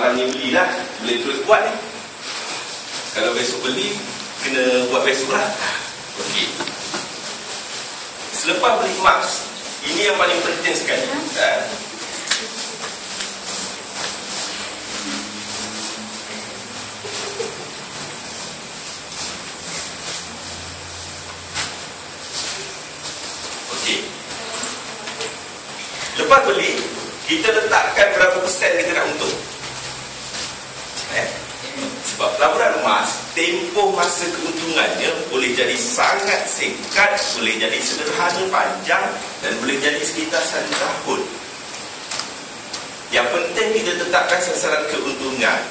malam ni belilah, boleh terus buat ni. Kalau besok beli, kena buat besok lah. Okey. Selepas beli emas, ini yang paling penting sekali. Okey. Lepas beli, kita letakkan berapa persen kita nak untung. Sebab pelaburan emas, tempoh masa keuntungannya boleh jadi sangat singkat, boleh jadi sederhana panjang, dan boleh jadi sekitar 1 tahun. Yang penting kita tetapkan sasaran keuntungan.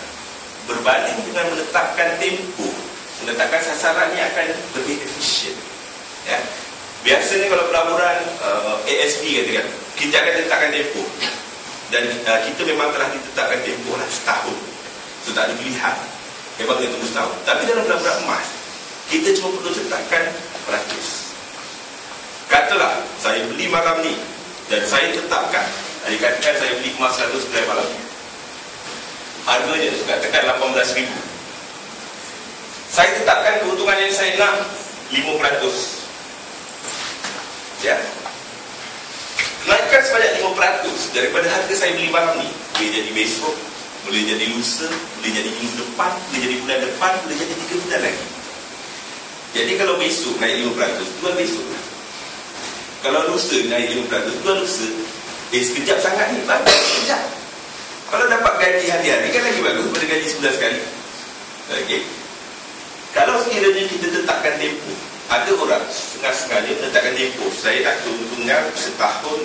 Berbanding dengan menetapkan tempoh, menetapkan sasaran ni akan lebih efisien. Ya. Biasanya kalau pelaburan ASP katakan, kita akan tetapkan tempoh. Dan kita memang telah ditetapkan tempoh lah setahun. So tak ada pilihan. Memang kita tunggu setahun. Tapi dalam pelaburan emas, kita cuma perlu tetapkan peratus. Katalah saya beli malam ni dan saya tetapkan, katakan saya beli emas 100 gram malam ni, harganya katakan 18,000. Saya tetapkan keuntungan yang saya nak 5%. Ya, naikkan sebanyak 5% daripada harga saya beli malam ni. Boleh jadi besok, boleh jadi lusa, boleh jadi minggu depan, boleh jadi bulan depan, boleh jadi 3 bulan lagi. Jadi kalau besok naik 5%, jual besok. Kalau lusa naik 5%, jual lusa. Sekejap sangat ni, bagus sekejap. Kalau dapat gaji hari-hari kan lagi bagus daripada gaji sebulan sekali. Okey. Kalau sekiranya kita tetapkan tempoh, ada orang setengah-setengahnya menetapkan tempoh, saya nak keuntungan setahun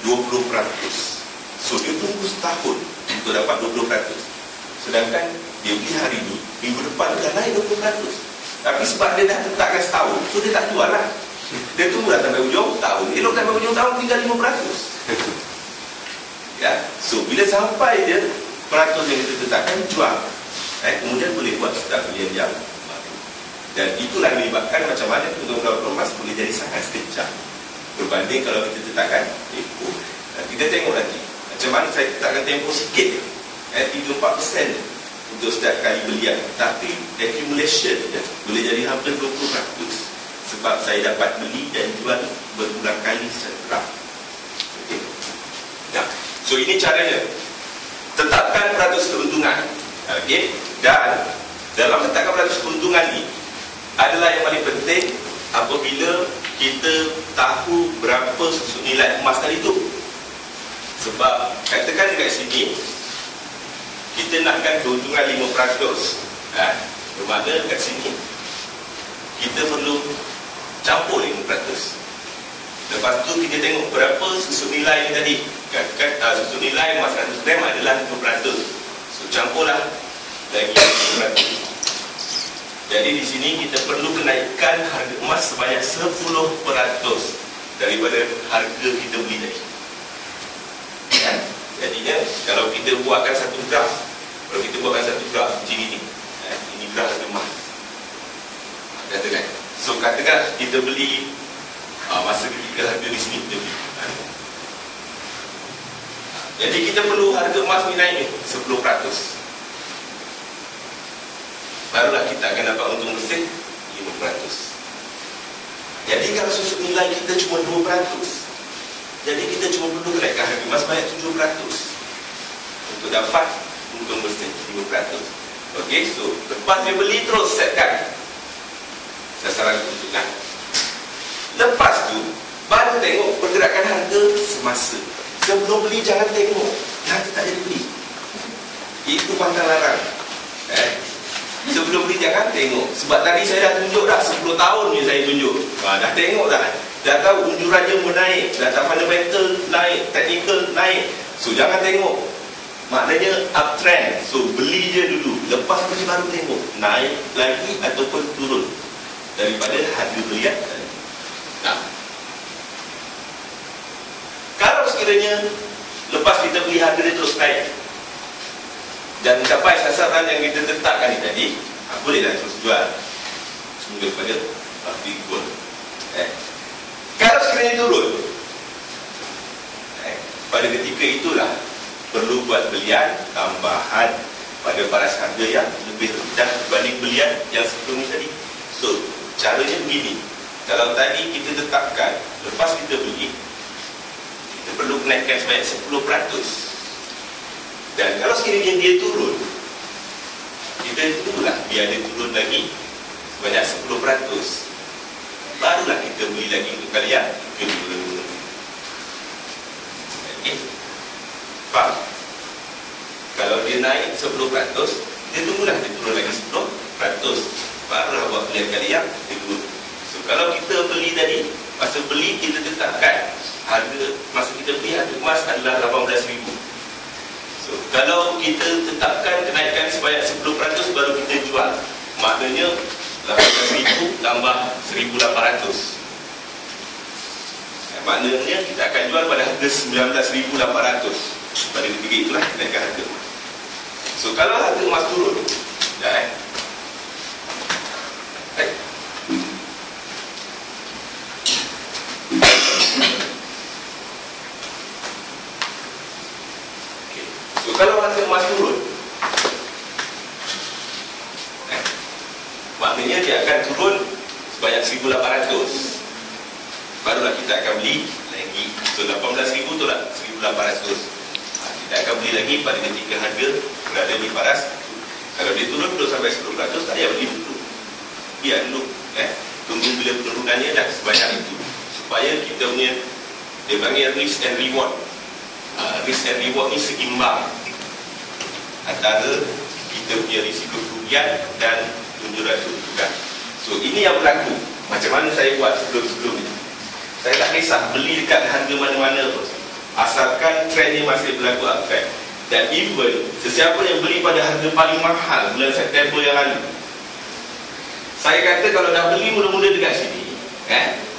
20%. So dia tunggu setahun untuk dapat 20%. Sedangkan dia beli hari ni, minggu depan dah naik 20%. Tapi sebab dia dah tetapkan setahun, so dia tak jual lah. Dia tunggu dah sampai hujung tahun. Elok sampai hujung tahun tinggal 5%. Ya, so bila sampai dia peratus yang kita tetapkan, jual. Kemudian boleh buat sudah pilihan yang baru. Dan itulah menyebabkan macam mana keuntungan emas boleh jadi sangat sekejap berbanding kalau kita tetapkan tempoh. Kita tengok nanti macam mana saya tetapkan tempoh sikit, 3-4% untuk setiap kali belian. Tapi accumulation boleh jadi hampir 20%. Sebab saya dapat beli dan jual berulang kali secara terang. Okay. Nah, so ini caranya. Tetapkan peratus keuntungan. Okay. Dan dalam tetapkan peratus keuntungan ni adalah yang paling penting apabila kita tahu berapa susut nilai emas tadi tu. Sebab katakan dekat sini kita nakkan keuntungan 5%. Bermakna dekat sini kita perlu campur 5%. Lepas tu kita tengok berapa susut nilai ni tadi. Katakan susut nilai emas 100 gram adalah 5%. So campurlah lagi 5%. Jadi di sini kita perlu kenaikkan harga emas sebanyak 10% daripada harga kita beli tadi. Jadinya kalau kita buatkan satu graf, macam ini, ini graf harga emas. Katakan, so katakan kita beli masa ketika harga di sini kita beli. Jadi kita perlu harga emas ni naik 10%. Barulah kita akan dapat untung bersih 5%. Jadi kalau susut nilai kita cuma 2%, jadi kita cuma perlu kenaikkan harga emas banyak 7% untuk dapat untung bersih 5%. Okey, so lepas dia beli terus setkan sasaran keuntungan. Lepas tu baru tengok pergerakan harga semasa. Sebelum beli jangan tengok, nanti tak jadi beli. Itu pantang larang. Sebelum beli jangan tengok. Sebab tadi saya dah tunjuk dah, 10 tahun ni saya tunjuk. Dah tengok dah. Dah tahu unjurannya menaik, dah tahu fundamental naik, technical naik. So jangan tengok. Maknanya uptrend. So beli je dulu. Lepas beli baru tengok naik lagi ataupun turun daripada harga belian. Kalau sekiranya lepas kita beli harga dia terus naik dan mencapai sasaran yang kita tetapkan ni tadi, bolehlah terus jual semoga kepada pasti goal. Kalau sekiranya turun, pada ketika itulah perlu buat belian tambahan pada paras harga yang lebih rendah dibanding belian yang sebelum ni tadi. So, caranya begini. Kalau tadi kita tetapkan, lepas kita beli, kita perlu kenaikan sebanyak 10%. Dan kalau sekiranya dia turun, kita tunggulah dia ada turun lagi sebanyak 10%. Barulah kita beli lagi untuk kali yang kedua. Okay. Faham? Kalau dia naik 10%, dia tunggulah dia turun lagi 10%. Barulah buat belian kali yang kedua. So, kalau kita beli tadi, masa beli kita tetapkan harga, masa kita beli harga emas adalah 18,000. So, kalau kita tetapkan kenaikan sebanyak 10% baru kita jual, maknanya 18,000 tambah 1,800. Maknanya kita akan jual pada harga 19,800. Pada ketiga itulah kenaikan harga. So, kalau harga emas turun, kalau harga emas turun, maknanya dia akan turun sebanyak 1,800. Barulah kita akan beli lagi. So 18,000 tu lah 1,800. Kita akan beli lagi pada ketika harga berada di paras. Kalau dia turun dulu sampai 10%, tak payah beli dulu. Biar dulu, tunggu bila penurunannya dah sebanyak itu, supaya kita punya, dia panggil risk and reward. Risk and reward ni seimbang antara kita punya risiko kerugian dan tunjuran keuntungan. So ini yang berlaku. Macam mana saya buat sebelum-sebelum ni, saya tak kisah beli dekat harga mana-mana pun, asalkan trend ni masih berlaku uptrend. Dan even sesiapa yang beli pada harga paling mahal bulan September yang lalu, saya kata kalau dah beli mula-mula dekat sini,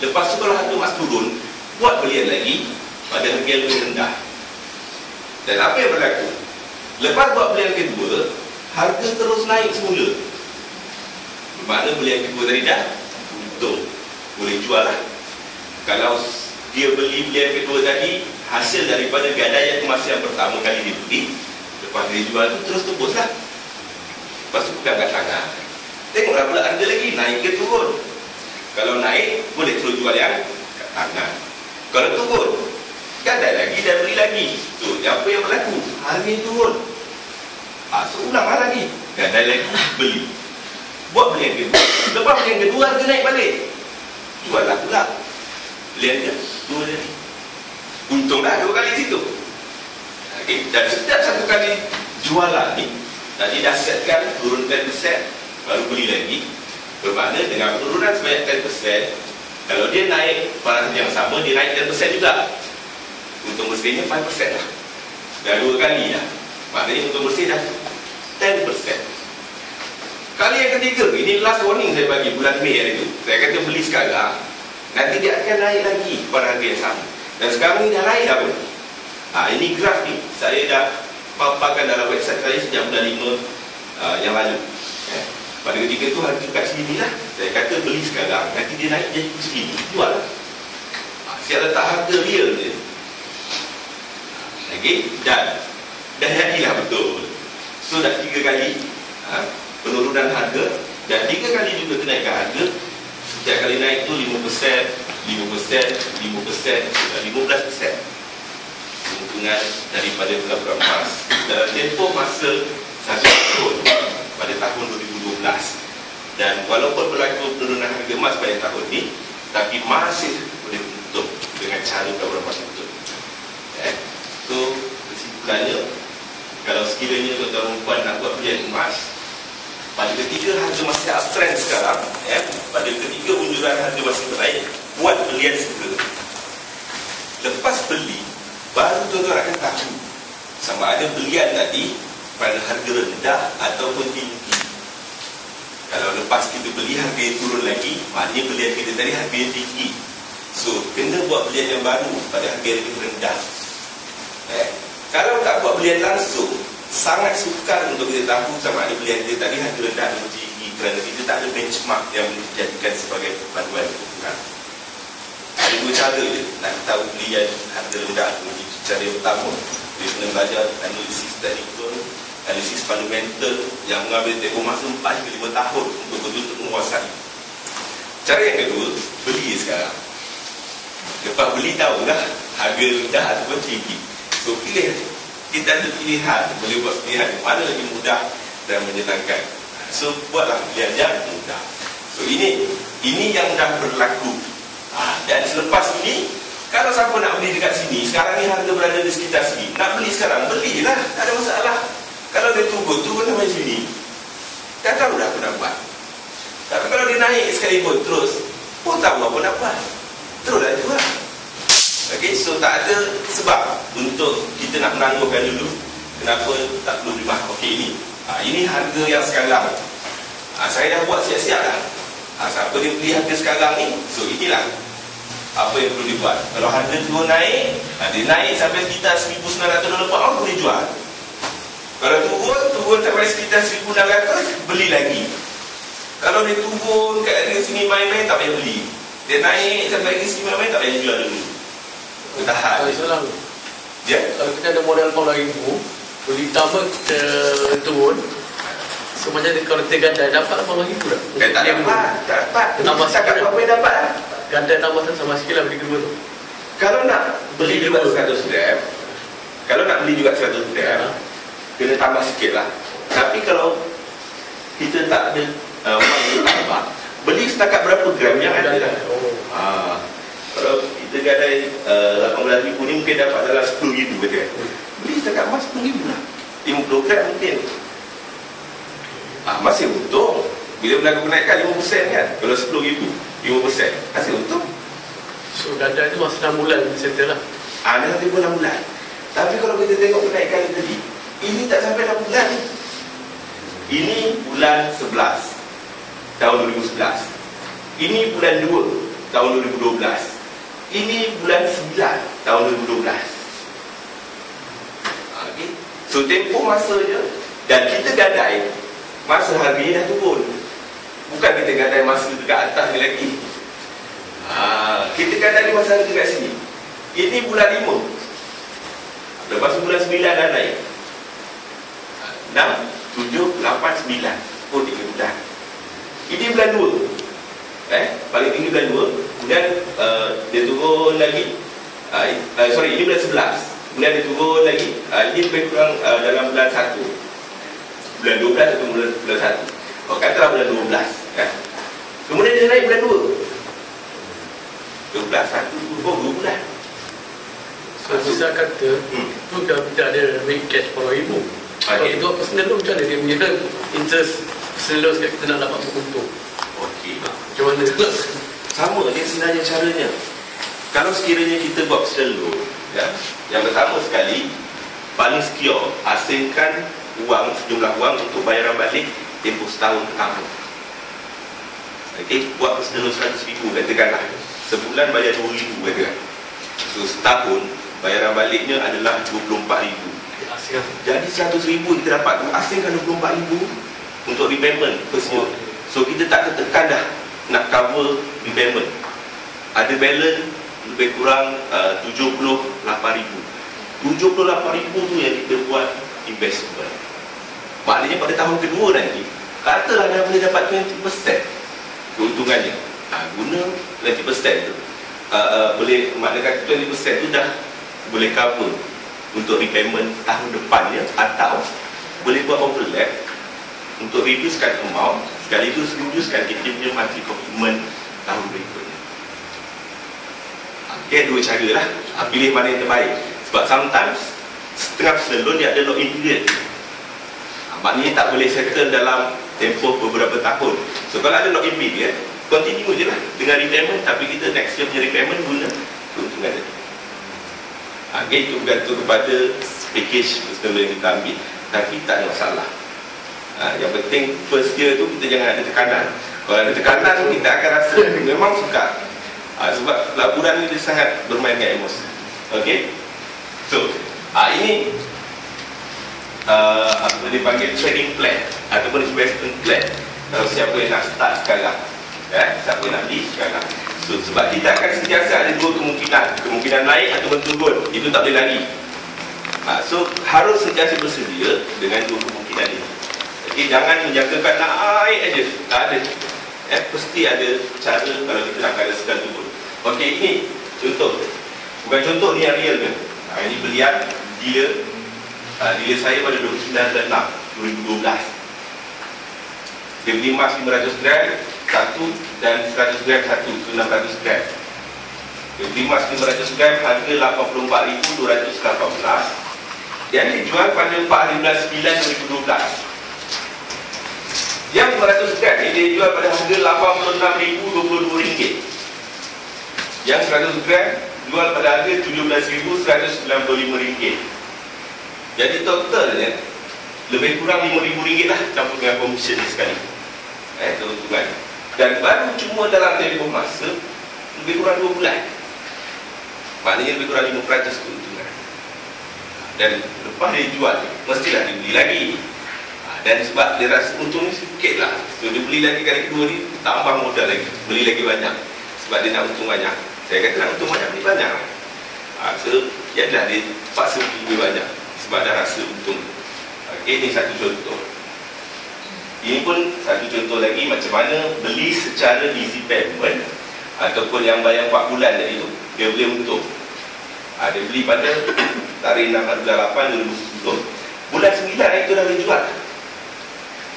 lepas tu kalau harga emas turun, buat belian lagi pada harga yang lebih rendah. Dan apa yang berlaku? Lepas buat belian kedua, harga terus naik semula. Bermakna belian kedua tadi dah untung, boleh jual lah. Kalau dia beli belian kedua tadi, hasil daripada gadaian emas yang pertama kali dia beli, lepas dia jual tu terus tebus lah. Lepas tu pegang kat tangan, tengoklah pula harga lagi naik ke turun. Kalau naik, boleh terus jual yang kat tangan. Kalau turun, gadai lagi dan beli lagi. So, apa yang berlaku? Harga turun, so ulang lagi, gadai lagi, beli. Buat belian kedua. Lepas belian kedua, harga naik balik, jual lah pula. Belian kedua tadi, untung dah 2 kali situ. Okay. Dan setiap 1 kali jualan ni, tadi dah setkan turun 10%, baru beli lagi. Bermakna dengan penurunan sebanyak 10%, kalau dia naik pada yang sama, dia naik 10% juga. Untung bersihnya 5% lah. Dah 2 kali dah. Maknanya untung bersih dah 10%. Kali yang ketiga, ini last warning saya bagi bulan Mei hari itu. Saya kata beli sekarang, nanti dia akan naik lagi pada harga yang sama. Dan sekarang ni dah naik dah pun. Ini graf ni saya dah paparkan dalam website saya sejak bulan 5 yang lalu. Pada ketika tu harga kat sini lah. Saya kata beli sekarang, nanti dia naik jadi segini, jual lah. Saya letak harga real dia. Dan dah jadilah betul. So dah 3 kali penurunan harga, dan 3 kali juga kenaikan harga. Setiap kali naik tu 5%, 5%, 5%, dan 15% keuntungan daripada pelaburan emas dalam tempoh masa 1 tahun pada tahun 2012. Dan walaupun berlaku penurunan harga emas pada tahun ni, tapi masih boleh untung dengan cara pelaburan emas itu. So kesimpulannya, kalau sekiranya tuan-tuan dan puan nak buat belian emas, pada ketika harga masih uptrend sekarang, pada ketika unjuran harga masih naik, buat belian segera. Lepas beli, baru tuan-tuan akan tahu sama ada belian tadi pada harga rendah ataupun tinggi. Kalau lepas kita beli harga yang turun lagi, maknanya belian kita tadi harga yang tinggi. So, kena buat belian yang baru pada harga yang lebih rendah. Kalau tak buat belian langsung, sangat sukar untuk kita tahu sama ada belian kita tadi harga rendah atau tinggi, kerana kita tak ada benchmark yang boleh dijadikan sebagai panduan keuntungan. Ada 2 cara je nak tahu belian harga rendah atau tinggi. Cara yang pertama, Dia kena belajar analisis teknikal, analisis fundamental yang mengambil tempoh masa 4 hingga 5 tahun untuk betul-betul menguasai. Cara yang kedua, beli sekarang. Lepas beli tahulah harga rendah ataupun tinggi. So pilih, kita ada pilihan, boleh buat pilihan mana lagi mudah dan menyenangkan. So buatlah pilihan yang mudah. So ini yang dah berlaku. Dan selepas ini, kalau siapa nak beli dekat sini, sekarang ni harga berada di sekitar sini, nak beli sekarang, belilah, tak ada masalah. Kalau dia turun sampai sini, dah tahu dah apa nak buat. Tapi kalau dia naik sekali pun terus, pun tahu apa nak buat, teruslah jual. Okay, so tak ada sebab untuk kita nak menangguhkan dulu kenapa tak perlu beli mahal. Okay, ini harga yang sekarang. Saya dah buat siap-siap dah. Siapa dia beli harga sekarang ni, so inilah apa yang perlu dibuat. Kalau harga turun naik, dia naik sampai sekitar $1,900 per ounce, boleh jual. Kalau turun sampai sekitar 1,600, beli lagi. Kalau dia turun kat harga sini main-main, tak payah beli. Dia naik sampai harga sini main-main, tak payah jual dulu. Tahan. Kalau kita ada modal RM10,000, beli tambah kita turun, so macam kalau kita gandai, dapat RM80,000 dah? Tak dapat. Tambah cakap sikit apa yang dapat lah. Gandai tambah sama sikit lah beli kedua tu. Kalau nak beli juga 100 gram, kalau nak beli juga 100 gram, kena tambah sikit lah. Tapi kalau kita tak ada wang untuk tambah, beli setakat berapa gram yang ada lah. Kalau kita gadai 18,000 ni mungkin dapat dalam 10,000 kata. Beli setakat emas 10,000 lah. 50 gram mungkin. Masih untung. Bila berlaku kenaikan 5% kan. Kalau 10,000, 5% masih untung. So gadai tu masa 6 bulan settle lah. Nanti pun 6 bulan. Tapi kalau kita tengok kenaikan tadi, ini tak sampai 6 bulan. Ini bulan 11 tahun 2011. Ini bulan 2 tahun 2012. Ini bulan 9 tahun 2012. Okay. So tempoh masa je. Dan kita gadai masa harganya dah turun. Bukan kita gadai masa dekat atas ni lagi. Kita gadai masa harga dekat sini. Ini bulan 5. Lepas bulan 9 dah naik 6, 7, 8, 9. Oh, 3 bulan. Ini bulan 2. Paling tinggi bulan 2. Kemudian dia turun lagi. Ini bulan 11. Kemudian dia turun lagi. Ini lebih kurang dalam bulan 1. Bulan 12 atau bulan 1. Katalah bulan 12 kan? Kemudian dia naik bulan 2. 12, 1, 2 bulan. So bisa kata tu kalau kita ada main cash RM10,000, kalau kita buat personal loan, macam mana dia punya interest personal loan kita nak dapat beruntung? Macam mana tu? Sama dia sebenarnya caranya. Kalau sekiranya kita buat personal loan, yang pertama sekali, paling secure, asingkan sejumlah wang untuk bayaran balik tempoh setahun pertama. Buat personal loan RM100,000 katakanlah, sebulan bayar RM2,000 katakan. So setahun bayaran baliknya adalah RM24,000. Jadi RM100,000 kita dapat tu, asingkan RM24,000 untuk repayment first year. So kita tak tertekan dah nak cover repayment. Ada balance lebih kurang RM78,000. RM78,000 tu yang kita buat investment. Maknanya pada tahun kedua nanti, katalah dah boleh dapat 20% keuntungannya. Guna 20% tu, boleh maknanya 20% tu dah boleh cover untuk repayment tahun depannya, atau boleh buat overlap untuk reducekan amount, sekaligus reducekan kita punya monthly commitment tahun berikutnya. Dua cara lah. Pilih mana yang terbaik. Sebab sometimes setengah personal loan dia ada lock-in period. Maknanya tak boleh settle dalam tempoh beberapa tahun. So kalau ada lock-in period, continue je lah dengan repayment, tapi kita next year punya repayment guna keuntungan tadi. Itu bergantung kepada package personal loan yang kita ambil. Tapi tak ada masalah. Yang penting first year tu kita jangan ada tekanan. Kalau ada tekanan, kita akan rasa memang suka. Sebab pelaburan ni dia sangat bermain dengan emosi. Okay. So ini apa dipanggil trading plan ataupun investment plan. Kalau siapa yang nak start sekarang, siapa yang nak beli sekarang. So sebab kita akan sentiasa ada dua kemungkinan naik ataupun turun. Itu tak boleh lari. So harus sentiasa bersedia dengan dua kemungkinan ini. Jadi jangan menjagakan naik aja. Tak ada. Pasti ada cara kalau kita nak ada sedang turun. Okey, ini contoh. Bukan contoh ni yang real ke? Ini belian dealer saya pada 29/6/2012. Dia beli emas 500 gram satu dan 100 gram satu, 600 gram. Dia beli emas 500 gram harga 84,218. Yang dijual pada 14/9/2012. Yang 500 gram ni dia jual pada harga RM86,022. Yang 100 gram jual pada harga RM17,195. Jadi totalnya lebih kurang RM5,000 lah campur dengan komisen sekali. Keuntungan. Dan baru cuma dalam tempoh masa lebih kurang 2 bulan. Maknanya lebih kurang 5% keuntungan. Dan lepas dia jual, mestilah dia beli lagi. Dan sebab dia rasa untung ni sikit lah, so dia beli lagi kali kedua ni, tambah modal lagi, beli lagi banyak. Sebab dia nak untung banyak. Saya kata nak untung banyak, beli banyak. So yalah dia paksa beli banyak sebab dah rasa untung. Ini satu contoh. Ini pun satu contoh lagi macam mana beli secara easy payment ataupun yang bayar 4 bulan tadi tu, dia boleh untung. Dia beli pada tarikh 6/8/2010. Bulan 9 itu dah boleh jual.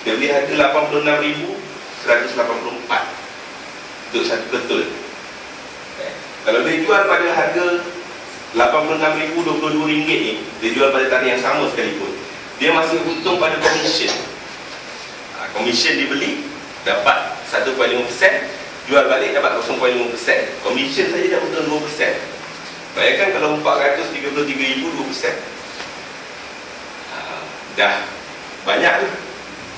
Dia beli harga RM86,184 untuk satu ketul. Kalau dia jual pada harga RM86,022 ni, dia jual pada tarikh yang sama sekalipun, dia masih untung pada komisen. Komisen dia beli dapat 1.5%, jual balik dapat 0.5%. Komisen saja dah untung 2%. Bayangkan kalau 433,000 2%, dah banyak tu.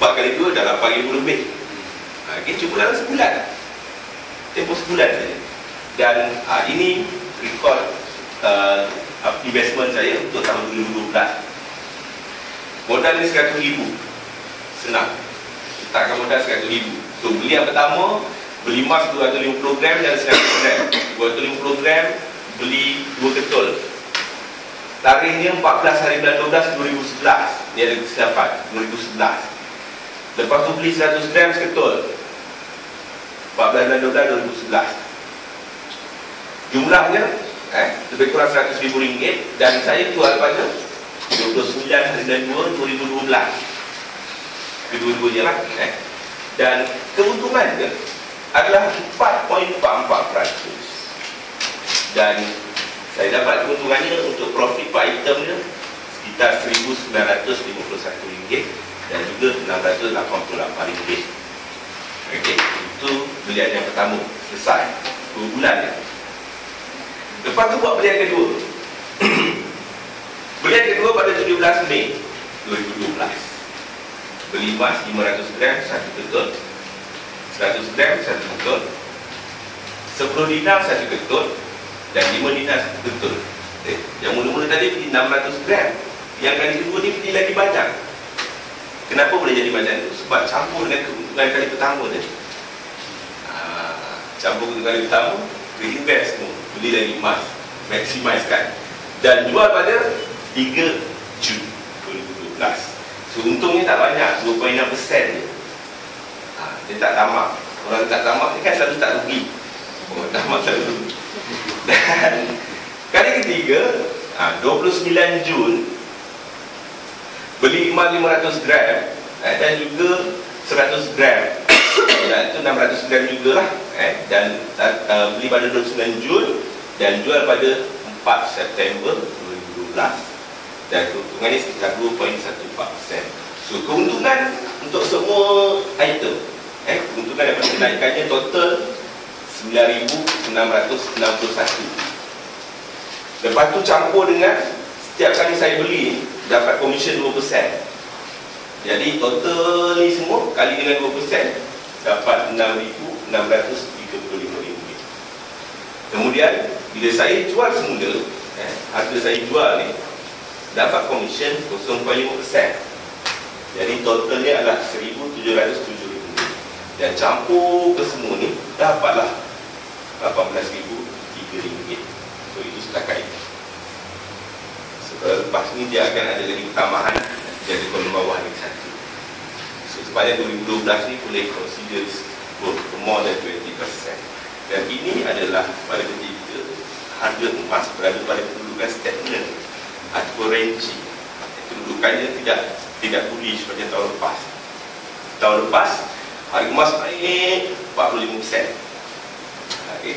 4 kali 2 dah 8,000 lebih. Cuma dalam sebulan, tempoh sebulan saja. Dan ini rekod investment saya untuk tahun 2012. Modal ni RM100,000. Senang. Letakkan modal RM100,000. So beli yang pertama, beli emas 250 gram dan 100 gram. 250 gram beli 2 ketul. Tarikhnya 14/12/2011. Ni ada kesilapan 2011. Lepas tu beli 100 gram seketul 14/12/2011. Jumlahnya lebih kurang RM100,000 dan saya jual pada 29/2/2012. Kedua-dua je lah. Dan keuntungannya adalah 4.44%. Dan saya dapat keuntungannya untuk profit per itemnya sekitar RM1,951 dan juga RM688. Okey, itu belian yang pertama, selesai 2 bulan ya. Lepas tu buat belian kedua. Belian kedua pada 17 Mei 2012. Beli emas 500 gram satu ketul, 100 gram satu ketul, 10 dinar satu ketul dan 5 dinar satu ketul. Yang mula-mula tadi beli 600 gram, yang kali kedua ni beli lagi banyak. Kenapa boleh jadi macam itu? Sebab campur dengan keuntungan kali pertama tadi. Campur keuntungan kali pertama, reinvest semua, beli lagi emas, maximiskan dan jual pada 3 Jun 2012. So untungnya tak banyak, 2.6% je. Dia tak tamak. Orang tak tamak ni kan selalu tak rugi. Orang tamak selalu rugi. Dan kali ketiga, 29 Jun beli emas 500 gram dan juga 100 gram. Itu 600 gram jugalah. Dan beli pada 29 Jun dan jual pada 4 September 2012. Dan keuntungannya sekitar 2.14%. So keuntungan untuk semua item, keuntungan daripada kenaikannya total 9,661. Lepas tu campur dengan setiap kali saya beli dapat komisen 2%. Jadi total ni semua kali dengan 2% dapat RM6,635. Kemudian bila saya jual semula, harga saya jual ni dapat komisen 0.5%. Jadi totalnya adalah RM1,707. Dan campur ke semua ni dapatlah RM18,003. So itu setakat ini. So Lepas ni dia akan ada lagi tambahan, jadi kolom bawah lagi satu. So, pada 2012 ni boleh consider more than 20%. Dan ini adalah pada ketika harga emas berada pada kedudukan stagnan atau range. Kedudukannya tidak bullish macam tahun lepas. Tahun lepas harga emas naik 45%.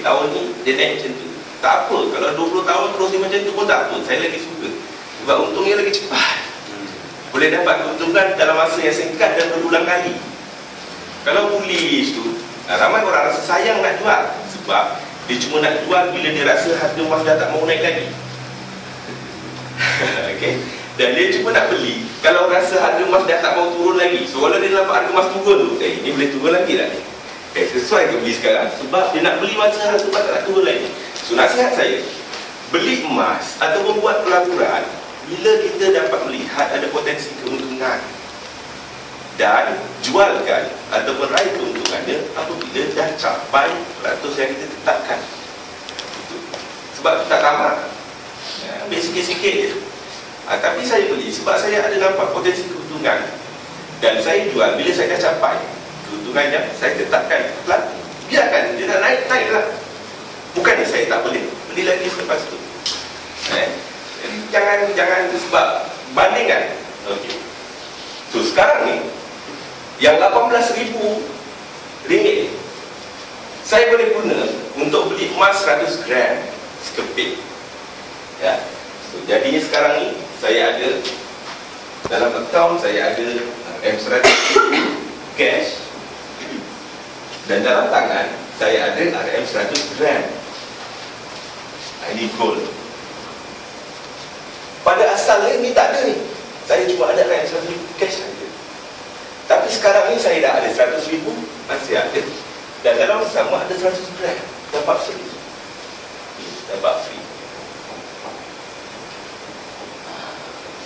Tahun ni dia naik macam tu. Tak apa, kalau 20 tahun terus dia macam tu pun tak apa, saya lagi suka. Sebab untungnya lagi cepat. Boleh dapat keuntungan dalam masa yang singkat dan berulang kali. Kalau bullish tu, ramai orang rasa sayang nak jual, sebab dia cuma nak jual bila dia rasa harga emas dah tak mau naik lagi. Okay? Dan dia cuma nak beli kalau rasa harga emas dah tak mau turun lagi. So kalau dia nampak harga emas turun tu, ini boleh turun lagi tak ni? Sesuai ke beli sekarang, sebab dia nak beli masa harga emas tak nak turun lagi. So nasihat saya, beli emas ataupun buat pelaburan bila kita dapat melihat ada potensi keuntungan, dan jualkan ataupun raih keuntungannya apabila dah capai ratus yang kita tetapkan. Sebab tak tamak, ambil sikit-sikit je. Tapi saya beli sebab saya ada nampak potensi keuntungan, dan saya jual bila saya dah capai keuntungannya. Saya tetapkan, biarkan dia nak naik lah. Bukannya saya tak boleh beli lagi selepas tu. Jangan sebab bandingkan. Okay. So sekarang ni yang RM18,000 saya boleh guna untuk beli emas 100 gram sekeping. Ya. So jadinya sekarang ni saya ada dalam akaun, saya ada RM100 cash, dan dalam tangan saya ada RM100 gram. Ini gold. Pada asalnya ni tak ada ni, saya cuma ada RM100 cash saja. Tapi sekarang ni saya dah ada RM100,000 masih ada, dan dalam sama ada 100 gram. Dapat free. Dapat free.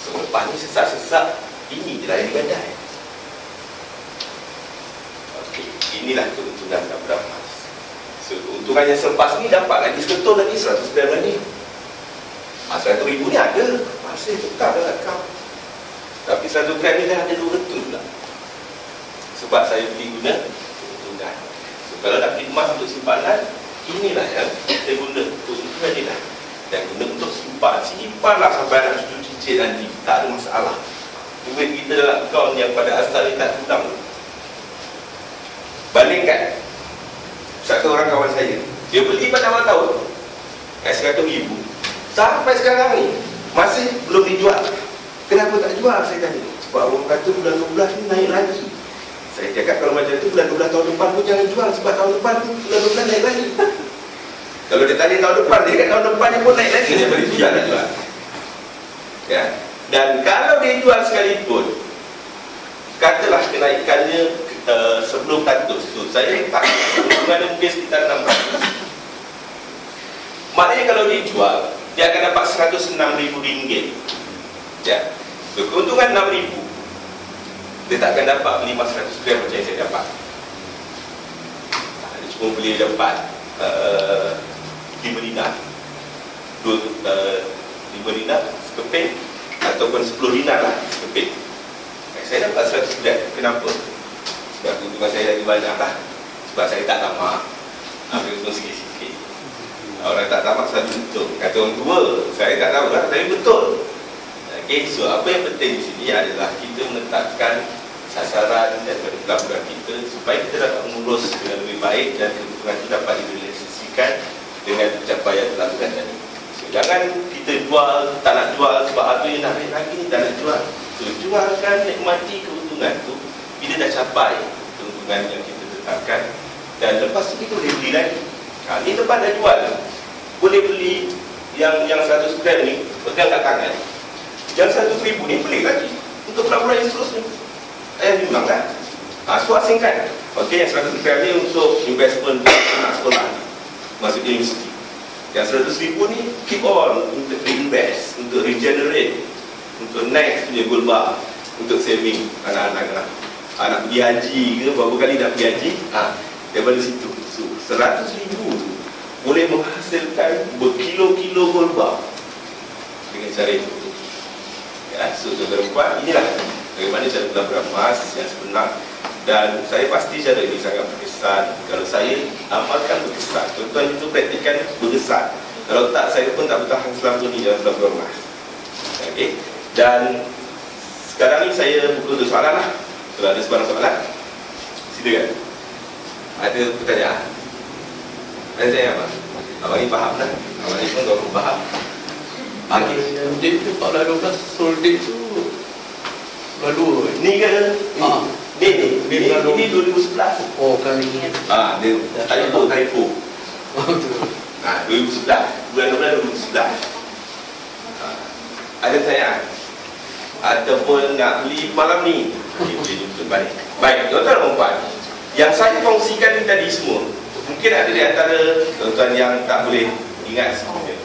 So lepas ni sesak-sesak, ini je lah yang digadai. Okey, inilah keuntungan dapat emas. So keuntungan yang selepas ni dapat lagi seketul lagi 100 gram lagi. RM100,000 ni ada, masih tetap dalam akaun. Tapi 100 gram ni dah ada 200 pula. Sebab saya beli guna keuntungan. So kalau nak beli emas untuk simpanan, inilah yang saya guna keuntungan ni lah. Dan guna untuk simpanlah sampai nak cucu cicit nanti, tak ada masalah. Duit kita dalam akaun yang pada asal ni tak hilang. Bandingkan satu orang kawan saya, dia beli pada awal tahun RM100,000, sampai sekarang ni masih belum dijual. Kenapa tak jual, saya tanya? Sebab orang kata bulan 12 ni naik lagi. Saya cakap kalau macam tu bulan 12 tahun depan pun jangan jual, sebab tahun depan tu bulan 12 naik lagi. Kalau dia tanya tahun depan, dia kata tahun depan dia pun naik lagi. Dia beri tu jangan jual. Ya. Dan kalau dia jual sekalipun, katalah kenaikannya sebelum 100, so saya tak keuntungan mungkin sekitar 600. Maknanya kalau dia jual, dia akan dapat RM106,000. Ya. So keuntungan RM6,000, dia tak akan dapat beli emas 100 gram macam yang saya dapat. Dia cuma boleh dapat 5 dinar, 5 dinar sekeping, ataupun 10 dinar lah sekeping. Saya dapat 100 gram. Kenapa? Sebab keuntungan saya lagi banyak lah. Sebab saya tak tamak, ambil untung sikit-sikit. Orang tak tamak selalu untung. Kata orang tua, saya tak tahu lah, tapi betul. Okay, so apa yang penting di sini adalah kita menetapkan sasaran daripada pelaburan kita supaya kita dapat mengurus dengan lebih baik, dan keuntungan itu dapat direalisasikan dengan pencapaian pelaburan tadi. So, jangan kita jual, tak nak jual sebab harga nak naik lagi, tak nak jual. So, jualkan, nikmati keuntungan tu bila dah capai keuntungan yang kita tetapkan, dan lepas tu kita boleh beli lagi. Ni lepas dah jual, boleh beli yang 100 gram ni, pegang kat tangan. Yang RM100,000 ni beli lagi untuk pelaburan yang seterusnya. Diulang kan? So asingkan. Okey, yang 100 gram ni untuk investment anak sekolah, masuk universiti. Yang RM100,000 ni keep on untuk reinvest, untuk regenerate, untuk next punya gold bar, untuk saving anak-anak lah. Anak pergi haji ke, berapa kali nak pergi haji, daripada situ. So RM100,000 tu boleh menghasilkan berkilo-kilo gold bar dengan cara itu. So tuan-tuan, inilah bagaimana cara pelaburan emas yang sebenar. Dan saya pasti cara ini sangat berkesan. Kalau saya amalkan berkesan, tuan-tuan itu praktikan berkesan. Kalau tak, saya pun tak bertahan selama ini dalam pelaburan emas. Okey. Dan sekarang ni saya buka untuk soalan lah. Kalau ada sebarang soalan, silakan. Ada pertanyaan? Ada saya apa? Abang ni faham lah. Abang ni pun tak faham. Okey. Yang date tu 14-12 sold date tu lalu ni ke? Ini 2011. Oh kan ini. Dia typo. 2011. Bulan 12 2011. Ada saya ataupun nak beli malam ni. Boleh jumpa balik. Baik, tuan-tuan dan puan, yang saya kongsikan ni tadi semua, mungkin ada di antara tuan-tuan yang tak boleh ingat sebenarnya.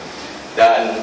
Dan